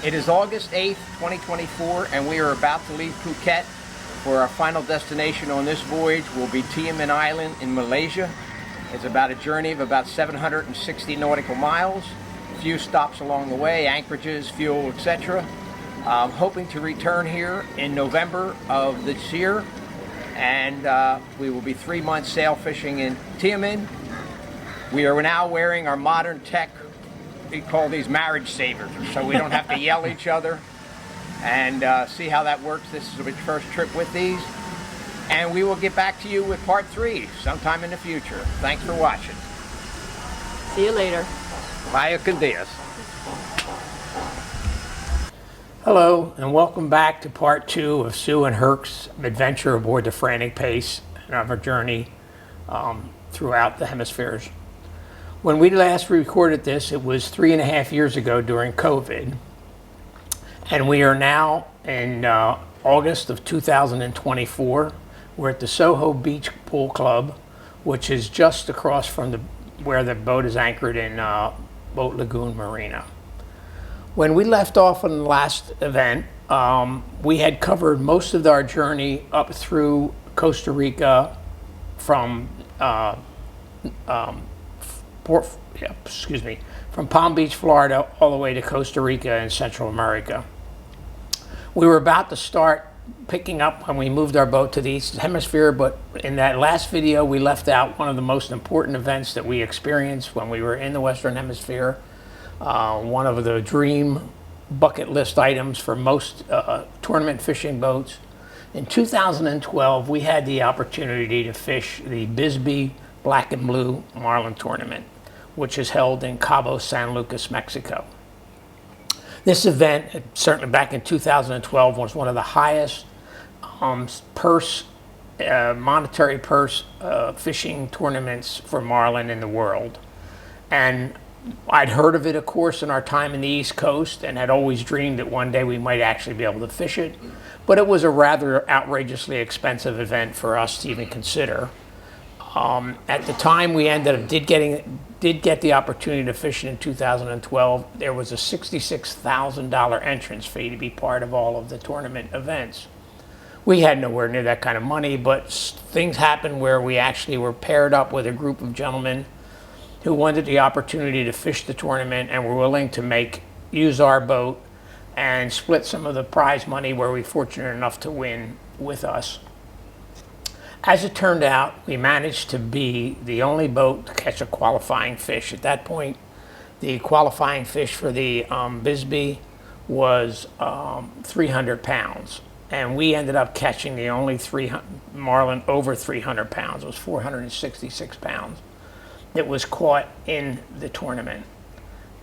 It is August 8th, 2024, and we are about to leave Phuket for our final destination on this voyage will be Tioman Island in Malaysia. It's about a journey of about 760 nautical miles, a few stops along the way, anchorages, fuel, etc. Hoping to return here in November of this year, and we will be 3 months sail fishing in Tioman. We are now wearing our modern tech, we call these marriage savers, so we don't have to yell at each other, and see how that works. This is the first trip with these, and we will get back to you with part 3 sometime in the future. Thanks for watching. See you later. Vaya con Dios. Hello, and welcome back to part 2 of Sue and Herc's adventure aboard the Frantic Pace and our journey throughout the hemispheres. When we last recorded this, it was 3.5 years ago during COVID, and we are now in August of 2024. We're at the Soho Beach Pool Club, which is just across from where the boat is anchored in Boat Lagoon Marina. When we left off on the last event, we had covered most of our journey up through Costa Rica from from Palm Beach, Florida, all the way to Costa Rica in Central America. We were about to start picking up when we moved our boat to the Eastern Hemisphere, but in that last video, we left out one of the most important events that we experienced when we were in the Western Hemisphere. One of the dream bucket list items for most tournament fishing boats. In 2012, we had the opportunity to fish the Bisbee Black and Blue Marlin Tournament, which is held in Cabo San Lucas, Mexico. This event, certainly back in 2012, was one of the highest monetary purse fishing tournaments for marlin in the world. And I'd heard of it, of course, in our time in the East Coast, and had always dreamed that one day we might actually be able to fish it. But it was a rather outrageously expensive event for us to even consider. At the time, we did get the opportunity to fish it in 2012. There was a $66,000 entrance fee to be part of all of the tournament events. We had nowhere near that kind of money, but things happened where we actually were paired up with a group of gentlemen who wanted the opportunity to fish the tournament and were willing to use our boat and split some of the prize money where we were fortunate enough to win with us. As it turned out, we managed to be the only boat to catch a qualifying fish. At that point, the qualifying fish for the Bisbee was 300 pounds. And we ended up catching the only marlin over 300 pounds. It was 466 pounds that was caught in the tournament.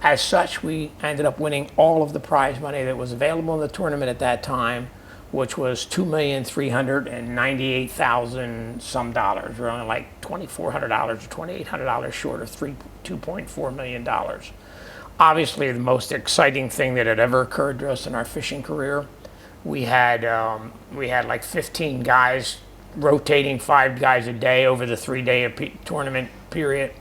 As such, we ended up winning all of the prize money that was available in the tournament at that time, which was $2,398,000 some dollars. We're only like $2,400 or $2,800 short of $2.4 million. Obviously, the most exciting thing that had ever occurred to us in our fishing career. We had like 15 guys rotating 5 guys a day over the 3-day tournament period,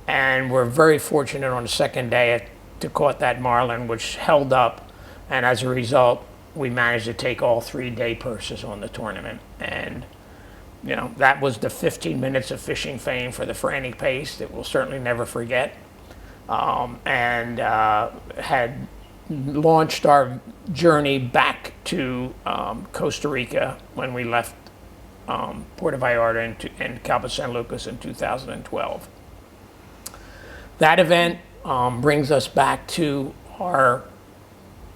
and we're very fortunate on the second day to caught that marlin, which held up, and as a result, we managed to take all 3-day purses on the tournament. And you know, that was the 15 minutes of fishing fame for the Frantic Pace that we'll certainly never forget, and had launched our journey back to Costa Rica when we left Puerto Vallarta and Cabo San Lucas in 2012. That event brings us back to our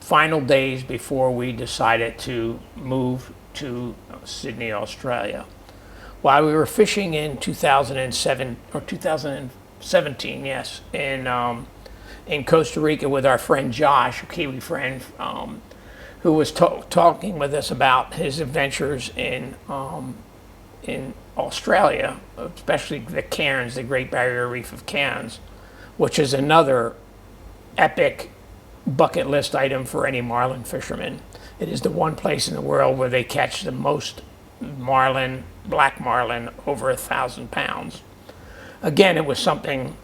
final days before we decided to move to Sydney, Australia. While we were fishing in 2017, yes, in Costa Rica with our friend Josh, a Kiwi friend, who was talking with us about his adventures in Australia, especially the Cairns, the Great Barrier Reef of Cairns, which is another epic bucket list item for any marlin fisherman. It is the one place in the world where they catch the most marlin, black marlin, over 1,000 pounds. Again, it was something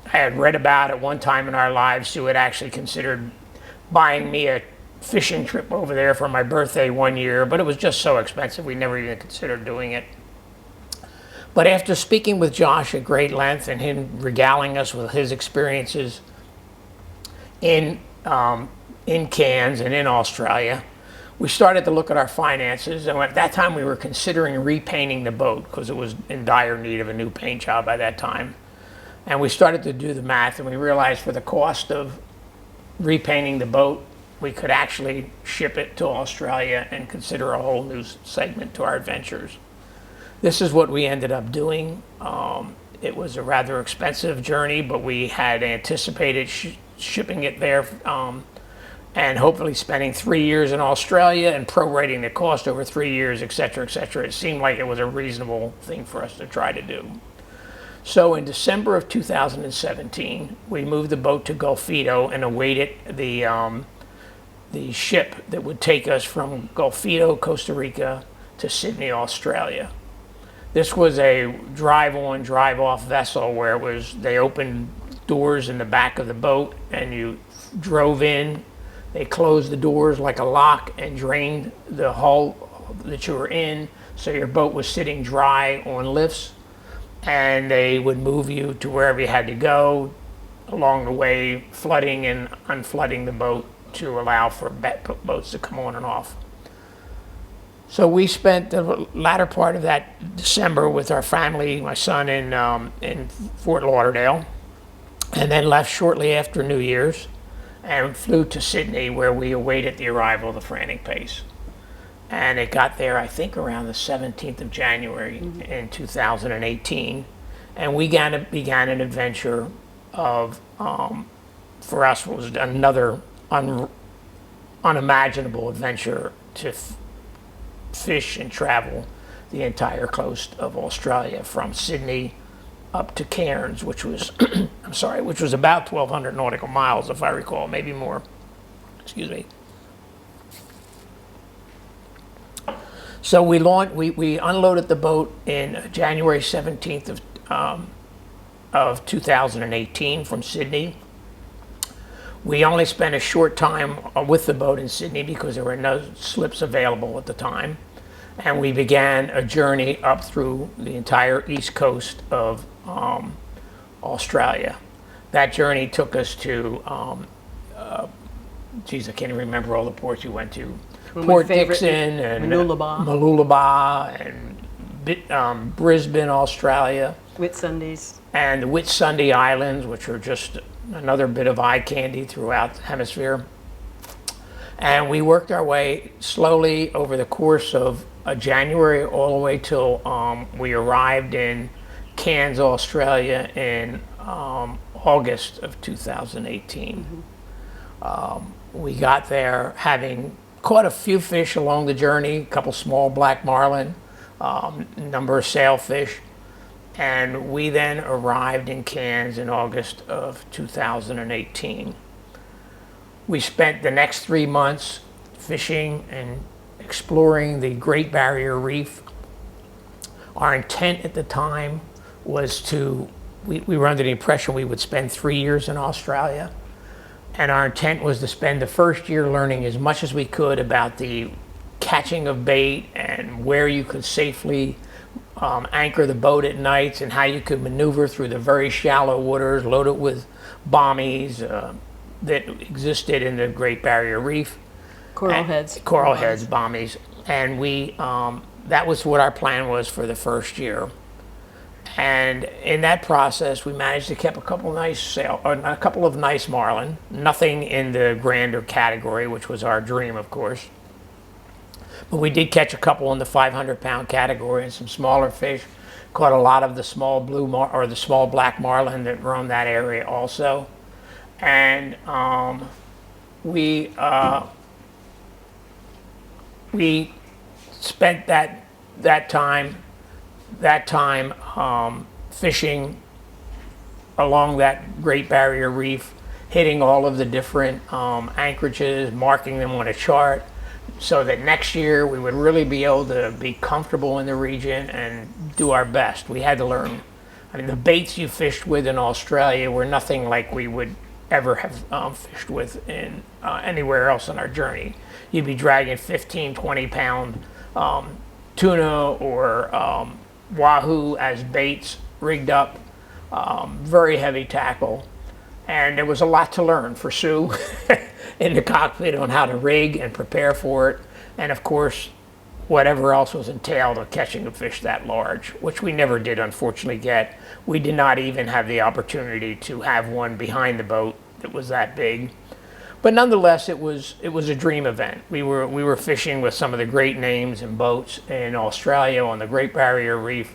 I had read about at one time in our lives. Sue had actually considered buying me a fishing trip over there for my birthday one year, but it was just so expensive we never even considered doing it. But after speaking with Josh at great length and him regaling us with his experiences in Cairns and in Australia, we started to look at our finances, and at that time we were considering repainting the boat because it was in dire need of a new paint job by that time. And we started to do the math, and we realized for the cost of repainting the boat, we could actually ship it to Australia and consider a whole new segment to our adventures. This is what we ended up doing. It was a rather expensive journey, but we had anticipated shipping it there and hopefully spending 3 years in Australia and prorating the cost over 3 years, et cetera, et cetera. It seemed like it was a reasonable thing for us to try to do. So in December of 2017, we moved the boat to Golfito and awaited the ship that would take us from Golfito, Costa Rica to Sydney, Australia. This was a drive-on, drive-off vessel where they opened doors in the back of the boat and you drove in. They closed the doors like a lock and drained the hull that you were in, so your boat was sitting dry on lifts, and they would move you to wherever you had to go, along the way flooding and unflooding the boat to allow for boats to come on and off. So we spent the latter part of that December with our family, my son in Fort Lauderdale, and then left shortly after New Year's and flew to Sydney, where we awaited the arrival of the Frantic Pace. And it got there, I think, around the 17th of January in 2018. And we began an adventure of, for us, was another unimaginable adventure to fish and travel the entire coast of Australia from Sydney up to Cairns, which was, which was about 1,200 nautical miles, if I recall, maybe more. Excuse me. So we unloaded the boat in January 17th of 2018 from Sydney. We only spent a short time with the boat in Sydney because there were no slips available at the time. And we began a journey up through the entire east coast of Australia. That journey took us to, I can't even remember all the ports we went to. Port Dickson and Mooloolaba and Brisbane, Australia. Whitsundays. And the Whitsunday Islands, which are just another bit of eye candy throughout the hemisphere. And we worked our way slowly over the course of January all the way till we arrived in Cairns, Australia in August of 2018. We got there having caught a few fish along the journey, a couple small black marlin, number of sailfish, and we then arrived in Cairns in August of 2018. We spent the next 3 months fishing and exploring the Great Barrier Reef. Our intent at the time was we were under the impression we would spend 3 years in Australia. And our intent was to spend the first year learning as much as we could about the catching of bait and where you could safely anchor the boat at nights and how you could maneuver through the very shallow waters loaded with bommies that existed in the Great Barrier Reef. Coral heads, bommies. And that was what our plan was for the first year. And in that process, we managed to catch a couple of nice marlin, nothing in the grander category, which was our dream, of course. But we did catch a couple in the 500-pound category and some smaller fish. Caught a lot of the small the small black marlin that roam that area also. And we spent that time fishing along that Great Barrier Reef, hitting all of the different anchorages, marking them on a chart, so that next year we would really be able to be comfortable in the region and do our best. We had to learn. I mean, the baits you fished with in Australia were nothing like we would ever have fished with in anywhere else on our journey. You'd be dragging 15, 20-pound tuna or wahoo as baits rigged up, very heavy tackle. And there was a lot to learn for Sue in the cockpit on how to rig and prepare for it. And of course, whatever else was entailed of catching a fish that large, which we never did unfortunately get. We did not even have the opportunity to have one behind the boat that was that big. But nonetheless, it was a dream event. We were fishing with some of the great names and boats in Australia on the Great Barrier Reef,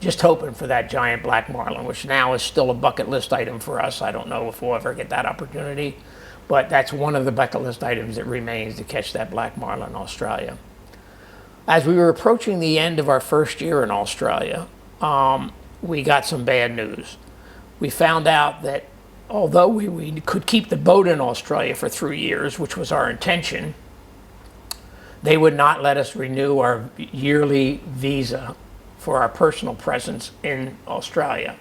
just hoping for that giant black marlin, which now is still a bucket list item for us. I don't know if we'll ever get that opportunity, but that's one of the bucket list items that remains, to catch that black marlin in Australia. As we were approaching the end of our first year in Australia, we got some bad news. We found out that although we could keep the boat in Australia for 3 years, which was our intention, they would not let us renew our yearly visa for our personal presence in Australia.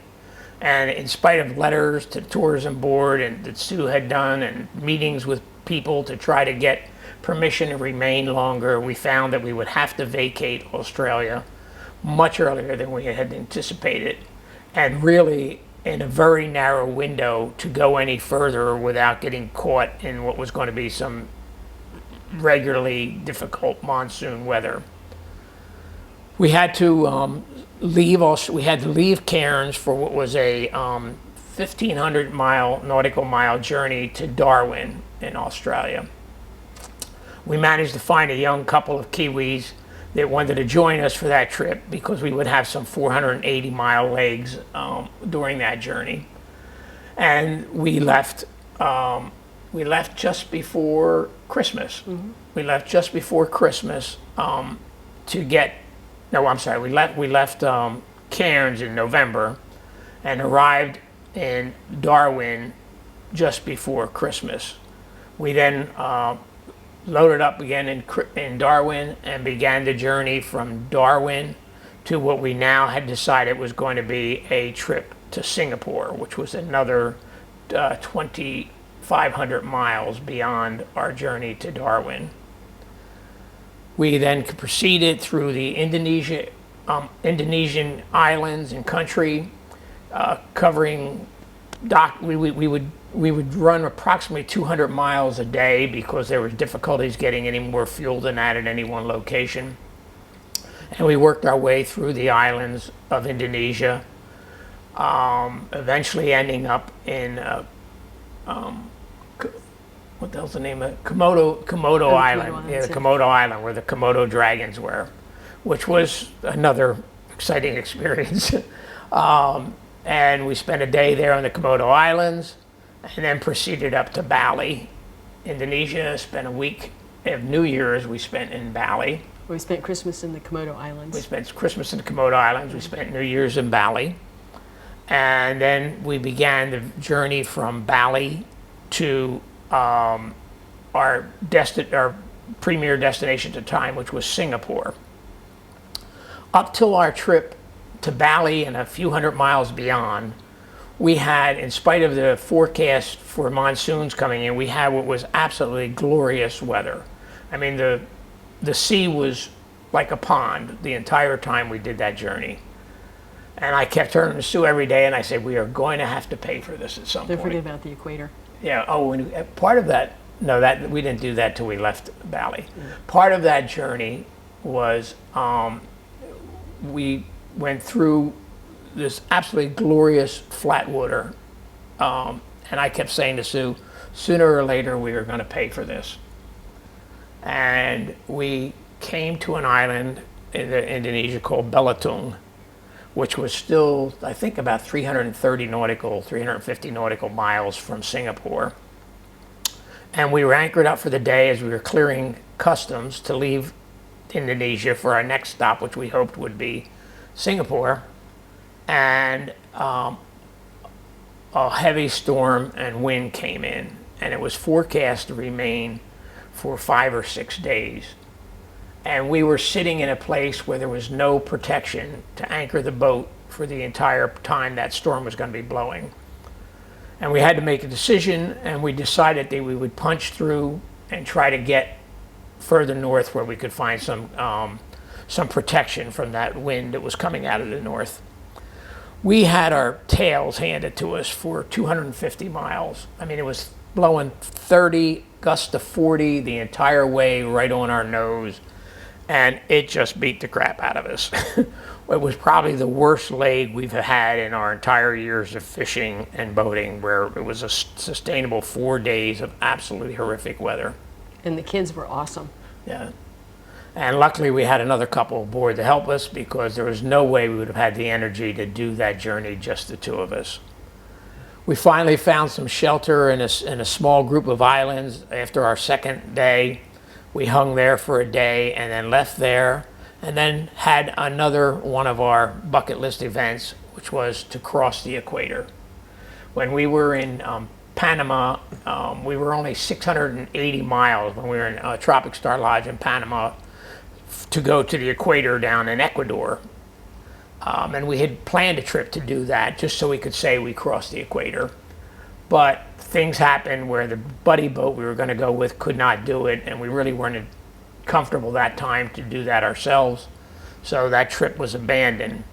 And in spite of letters to the tourism board and that Sue had done and meetings with people to try to get permission to remain longer, we found that we would have to vacate Australia much earlier than we had anticipated, and really in a very narrow window to go any further without getting caught in what was going to be some regularly difficult monsoon weather. We had to leave Cairns for what was a 1,500 nautical mile journey to Darwin in Australia. We managed to find a young couple of Kiwis that wanted to join us for that trip because we would have some 480-mile legs during that journey. And we left just before Christmas. Mm-hmm. We left just before Christmas we left Cairns in November and arrived in Darwin just before Christmas. We then loaded up again in Darwin and began the journey from Darwin to what we now had decided was going to be a trip to Singapore, which was another 2,500 miles beyond our journey to Darwin. We then proceeded through the Indonesian islands and country, covering we would run approximately 200 miles a day because there were difficulties getting any more fuel than that at any one location. And we worked our way through the islands of Indonesia, eventually ending up in what the hell's the name of it? Komodo Island. Yeah, the Komodo Island, where the Komodo dragons were, which was another exciting experience. And we spent a day there on the Komodo Islands, and then proceeded up to Bali, Indonesia. Spent a week of New Year's we spent in Bali. We spent Christmas in the Komodo Islands. We spent Christmas in the Komodo Islands. We spent New Year's in Bali. And then we began the journey from Bali to our premier destination at the time, which was Singapore. Up till our trip to Bali and a few hundred miles beyond, we had, in spite of the forecast for monsoons coming in, we had what was absolutely glorious weather. I mean, the sea was like a pond the entire time we did that journey. And I kept turning to Sue every day and I said, we are going to have to pay for this at some point. Don't forget about the equator. Yeah, and part of that, that we didn't do that till we left Bali. Part of that journey was we went through this absolutely glorious flat water, and I kept saying to Sue, sooner or later we are going to pay for this. And we came to an island in Indonesia called Belitung, which was still, I think, about 350 nautical miles from Singapore. And we were anchored up for the day as we were clearing customs to leave Indonesia for our next stop, which we hoped would be Singapore. And a heavy storm and wind came in, and it was forecast to remain for 5 or 6 days. And we were sitting in a place where there was no protection to anchor the boat for the entire time that storm was going to be blowing. And we had to make a decision, and we decided that we would punch through and try to get further north where we could find some protection from that wind that was coming out of the north. We had our tails handed to us for 250 miles. I mean, it was blowing 30, gusts to 40 the entire way right on our nose, and it just beat the crap out of us. It was probably the worst leg we've had in our entire years of fishing and boating, where it was a sustainable 4 days of absolutely horrific weather. And the kids were awesome. Yeah. And luckily we had another couple aboard to help us, because there was no way we would have had the energy to do that journey, just the two of us. We finally found some shelter in a small group of islands after our second day. We hung there for a day and then left there, and then had another one of our bucket list events, which was to cross the equator. When we were in Panama, we were only 680 miles when we were in Tropic Star Lodge in Panama to go to the equator down in Ecuador. And we had planned a trip to do that just so we could say we crossed the equator. But things happened where the buddy boat we were going to go with could not do it, and we really weren't comfortable that time to do that ourselves. So that trip was abandoned.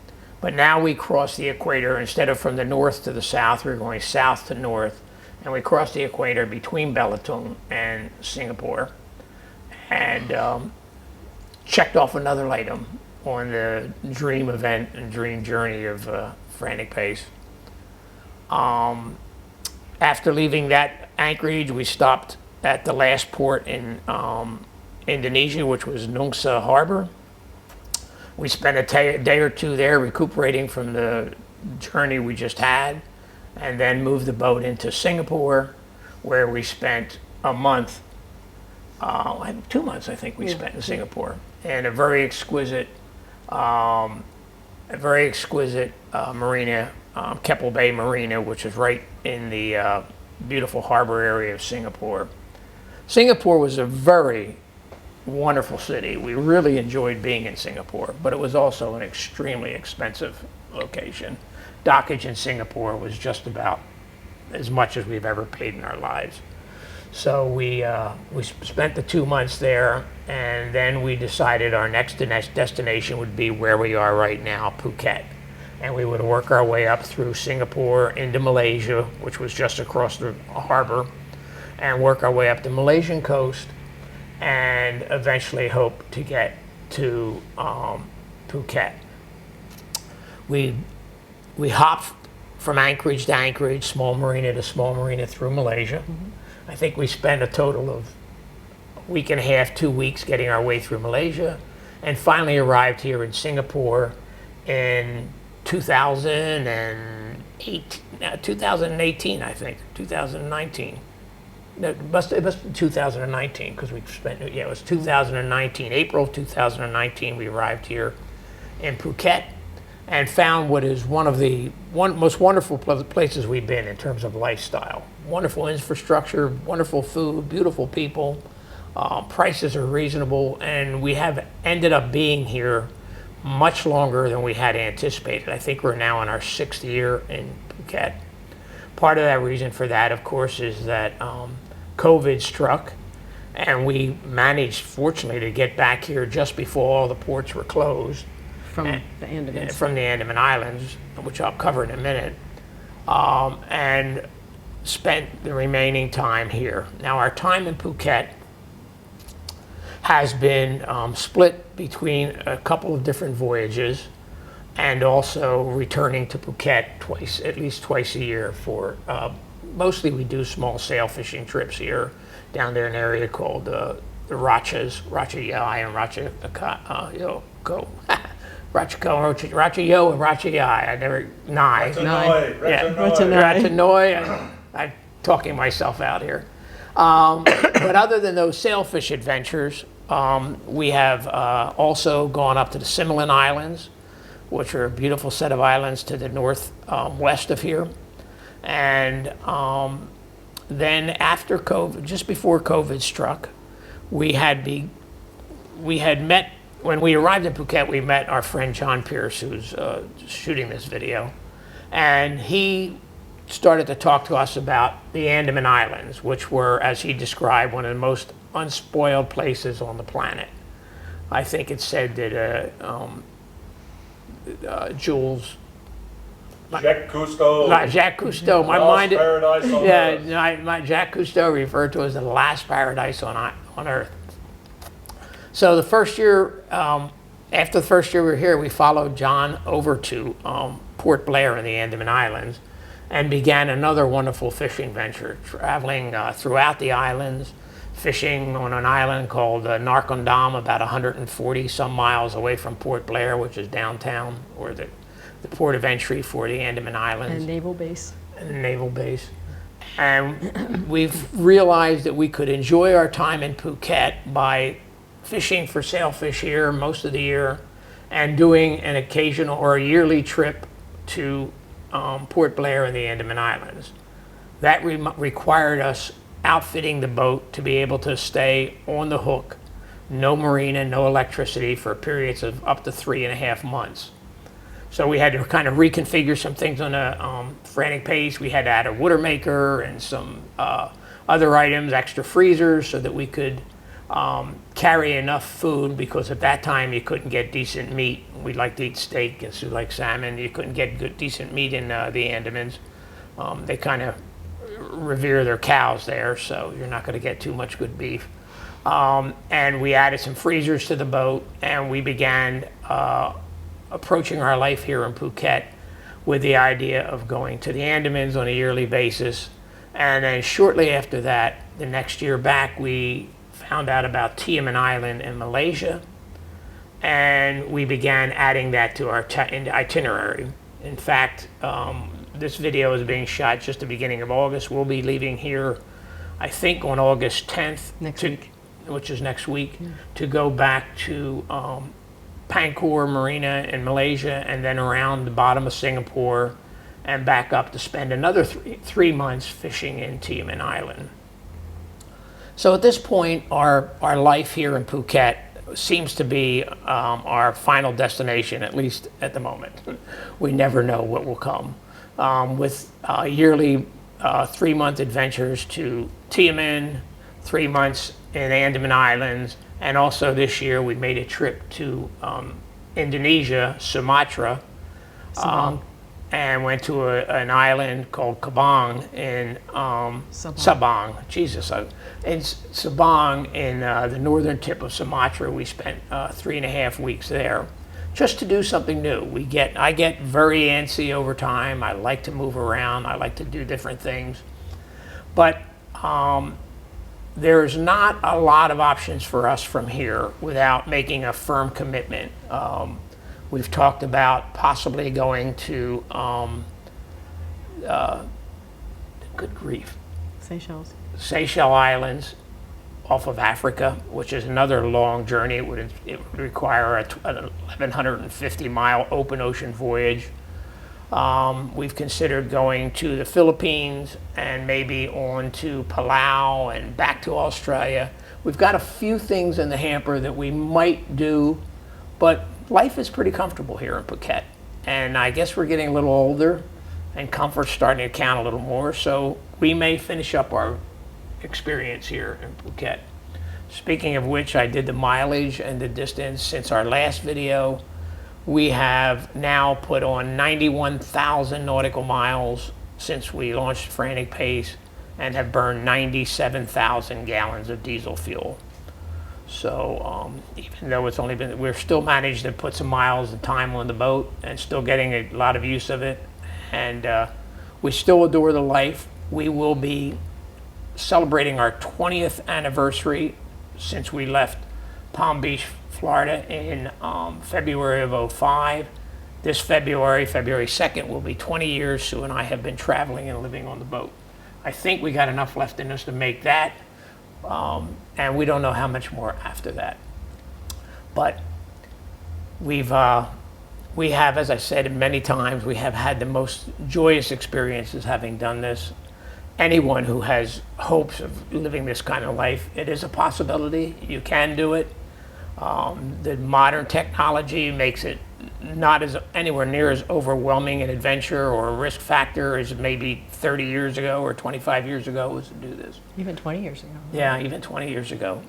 But now we crossed the equator. Instead of from the north to the south, we were going south to north. And we crossed the equator between Belitung and Singapore, and checked off another item on the dream event and dream journey of Frantic Pace. After leaving that anchorage, we stopped at the last port in Indonesia, which was Nongsa Harbor. We spent a day or two there recuperating from the journey we just had, and then moved the boat into Singapore, where we spent a month, 2 months I think we spent in Singapore, and a very exquisite marina, Keppel Bay Marina, which is right in the beautiful harbor area of Singapore. Singapore was a very wonderful city. We really enjoyed being in Singapore, but it was also an extremely expensive location. Dockage in Singapore was just about as much as we've ever paid in our lives. So we spent the 2 months there, and then we decided our next destination would be where we are right now, Phuket. And we would work our way up through Singapore into Malaysia, which was just across the harbor, and work our way up the Malaysian coast, and eventually hope to get to Phuket. We hopped from anchorage to anchorage, small marina to small marina through Malaysia. I think we spent a total of a week and a half, 2 weeks getting our way through Malaysia, and finally arrived here in Singapore in 2018, I think, 2019. No, it must have been 2019, because we spent, yeah, it was 2019, April of 2019, we arrived here in Phuket, and found what is one of the most wonderful places we've been in terms of lifestyle. Wonderful infrastructure, wonderful food, beautiful people, prices are reasonable, and we have ended up being here much longer than we had anticipated. I think we're now in our 6th year in Phuket. Part of that reason for that, of course, is that COVID struck, and we managed, fortunately, to get back here just before all the ports were closed. From the Andamans. From the Andaman Islands, which I'll cover in a minute, and spent the remaining time here. Now, our time in Phuket has been split between a couple of different voyages, and also returning to Phuket at least twice a year for, mostly we do small sail fishing trips here, down there in an area called the Ratchas, Ratcha Yai and Ratcha Ko. Ratcha Yo and Ratcha Yai. I never, Nai. Ratcha Noi. I'm talking myself out here. But other than those sailfish adventures, we have also gone up to the Similan Islands, which are a beautiful set of islands to the northwest of here. And then after COVID, just before COVID struck, we had met, when we arrived in Phuket, we met our friend John Pierce, who's shooting this video. And he started to talk to us about the Andaman Islands, which were, as he described, one of the most unspoiled places on the planet. I think it said that Jules, Jacques Cousteau. Jacques Cousteau, my Lost mind, paradise on Earth. my Jacques Cousteau referred to it as the last paradise on Earth. So the first year, after the first year we were here, we followed John over to Port Blair in the Andaman Islands and began another wonderful fishing venture, traveling throughout the islands, fishing on an island called Narcondam, about 140 some miles away from Port Blair, which is downtown, or the port of entry for the Andaman Islands. And naval base. And naval base. And we've realized that we could enjoy our time in Phuket by fishing for sailfish here most of the year and doing an occasional or a yearly trip to Port Blair in the Andaman Islands. That required us outfitting the boat to be able to stay on the hook, no marina, no electricity for periods of up to 3.5 months. So we had to kind of reconfigure some things on a Frantic Pace. We had to add a water maker and some other items, extra freezers, so that we could carry enough food, because at that time you couldn't get decent meat. We'd like to eat steak, and Sue likes salmon. You couldn't get good, decent meat in the Andamans. They kind of revere their cows there, so you're not going to get too much good beef. And we added some freezers to the boat, and we began approaching our life here in Phuket with the idea of going to the Andamans on a yearly basis. And then shortly after that, the next year back, we found out about Tiaman Island in Malaysia, and we began adding that to our itinerary. In fact, this video is being shot just the beginning of August. We'll be leaving here, I think, on August 10th, which is next week, to go back to Pangkor Marina in Malaysia, and then around the bottom of Singapore and back up to spend another three months fishing in Tiaman Island. So at this point, our life here in Phuket seems to be our final destination, at least at the moment. We never know what will come. With yearly 3-month adventures to Tiaman, 3 months in Andaman Islands, and also this year we made a trip to Indonesia, Sumatra, and went to an island called Kabang in Sabang. Jesus, in Sabang in the northern tip of Sumatra. We spent 3.5 weeks there, just to do something new. I get very antsy over time. I like to move around. I like to do different things, but there's not a lot of options for us from here without making a firm commitment. We've talked about possibly going to, good grief, Seychelles Islands off of Africa, which is another long journey. It would require an 1,150-mile open ocean voyage. We've considered going to the Philippines and maybe on to Palau and back to Australia. We've got a few things in the hamper that we might do, but life is pretty comfortable here in Phuket. And I guess we're getting a little older and comfort's starting to count a little more, so we may finish up our experience here in Phuket. Speaking of which, I did the mileage and the distance since our last video. We have now put on 91,000 nautical miles since we launched Frantic Pace and have burned 97,000 gallons of diesel fuel. So even though it's only been, we're still managed to put some miles and time on the boat and still getting a lot of use of it. And we still adore the life. We will be celebrating our 20th anniversary since we left Palm Beach, Florida in February of '05. This February 2nd, will be 20 years Sue and I have been traveling and living on the boat. I think we got enough left in us to make that, and we don't know how much more after that. But we have, as I said many times, we have had the most joyous experiences having done this. Anyone who has hopes of living this kind of life, it is a possibility. You can do it. The modern technology makes it not as anywhere near as overwhelming an adventure or a risk factor as maybe 30 years ago or 25 years ago was to do this. Even 20 years ago. Yeah, even 20 years ago,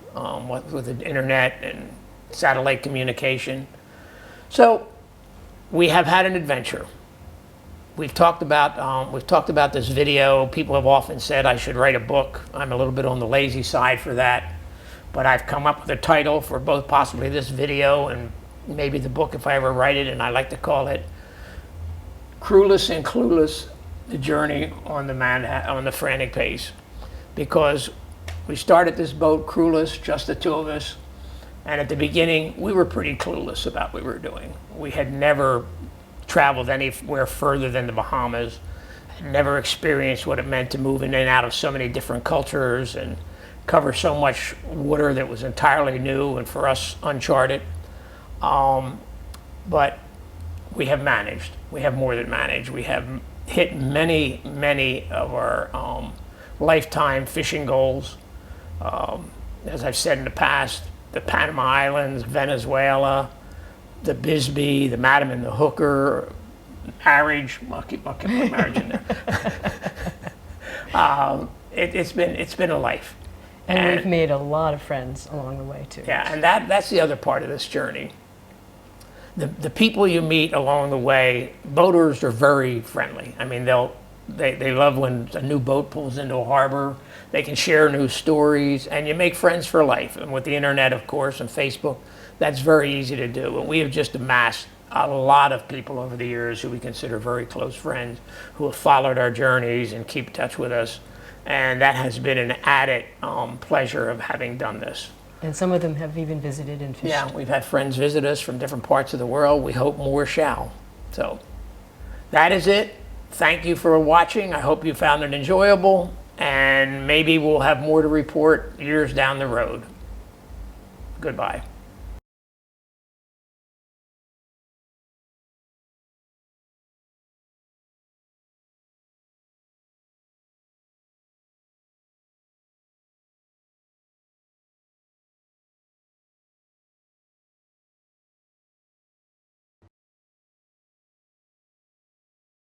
with the internet and satellite communication. So we have had an adventure. We've talked about this video. People have often said I should write a book. I'm a little bit on the lazy side for that, but I've come up with a title for both possibly this video and maybe the book if I ever write it, and I like to call it "Crewless and Clueless: The Journey on the Frantic Pace," because we started this boat crewless, just the two of us, and at the beginning we were pretty clueless about what we were doing. We had never traveled anywhere further than the Bahamas, had never experienced what it meant to move in and out of so many different cultures and cover so much water that was entirely new and for us uncharted. But we have managed. We have more than managed. We have hit many, many of our lifetime fishing goals. As I've said in the past, the Panama Islands, Venezuela, the Bisbee, the Madam and the Hooker, marriage. I'll keep my marriage in there. It's been a life. And we've made a lot of friends along the way, too. Yeah, and that's the other part of this journey. The people you meet along the way, boaters are very friendly. I mean, they love when a new boat pulls into a harbor. They can share new stories, and you make friends for life. And with the internet, of course, and Facebook, that's very easy to do. And we have just amassed a lot of people over the years who we consider very close friends, who have followed our journeys and keep in touch with us. And that has been an added pleasure of having done this. And some of them have even visited and fished. Yeah, we've had friends visit us from different parts of the world. We hope more shall. So that is it. Thank you for watching. I hope you found it enjoyable, and maybe we'll have more to report years down the road. Goodbye.